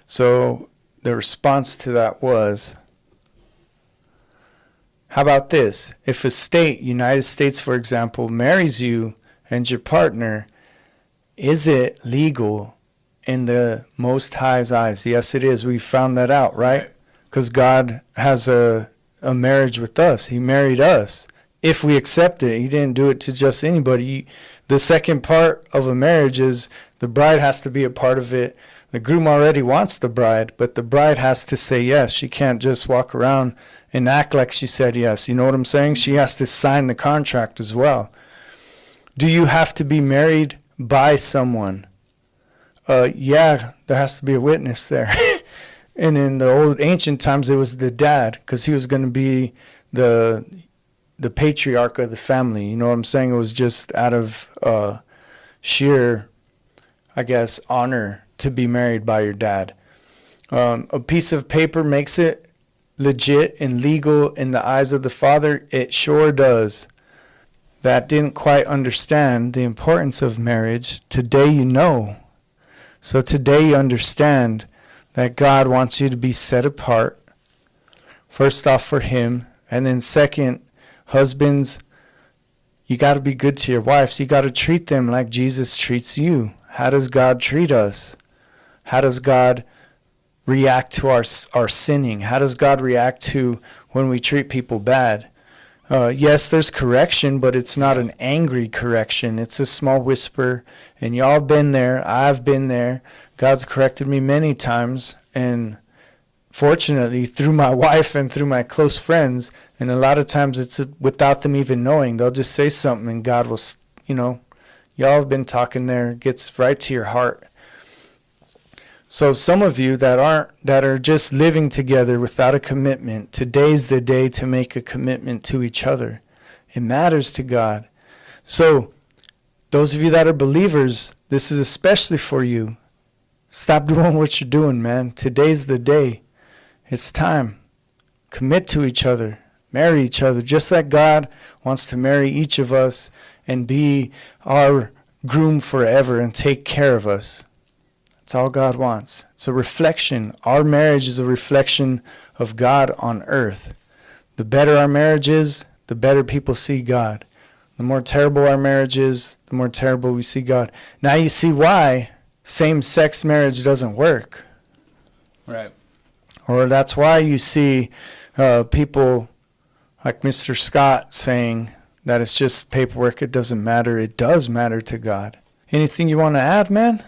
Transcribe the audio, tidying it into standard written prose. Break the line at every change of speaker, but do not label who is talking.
So the response to that was, how about this? If a state, United States, for example, marries you and your partner, is it legal in the Most High's eyes? Yes, it is. We found that out, right? Because God has a marriage with us. He married us. If we accept it, he didn't do it to just anybody. The second part of a marriage is the bride has to be a part of it. The groom already wants the bride, but the bride has to say yes. She can't just walk around and act like she said yes. You know what I'm saying? She has to sign the contract as well. Do you have to be married by someone? Yeah, there has to be a witness there. And in the old ancient times, it was the dad, because he was going to be the patriarch of the family. You know what I'm saying? It was just out of sheer, I guess, honor to be married by your dad. A piece of paper makes it legit and legal in the eyes of the Father. It sure does. That didn't quite understand the importance of marriage. Today you know. So today you understand that God wants you to be set apart, first off for him, and then second, husbands, you got to be good to your wives. You got to treat them like Jesus treats you. How does God treat us? How does God react to our sinning? How does God react to when we treat people bad? Yes, there's correction, but it's not an angry correction. It's a small whisper, and y'all have been there. I've been there. God's corrected me many times, and fortunately, through my wife and through my close friends, and a lot of times it's without them even knowing. They'll just say something, and God will, y'all have been talking there. It gets right to your heart. So some of you that are just living together without a commitment, today's the day to make a commitment to each other. It matters to God. So those of you that are believers, this is especially for you. Stop doing what you're doing, man. Today's the day. It's time. Commit to each other. Marry each other. Just like God wants to marry each of us and be our groom forever and take care of us. That's all God wants. It's a reflection. Our marriage is a reflection of God on earth. The better our marriage is, the better people see God. The more terrible our marriage is, the more terrible we see God. Now you see why same-sex marriage doesn't work.
Right.
Or that's why you see people like Mr. Scott saying that it's just paperwork, it doesn't matter. It does matter to God. Anything you want to add, man?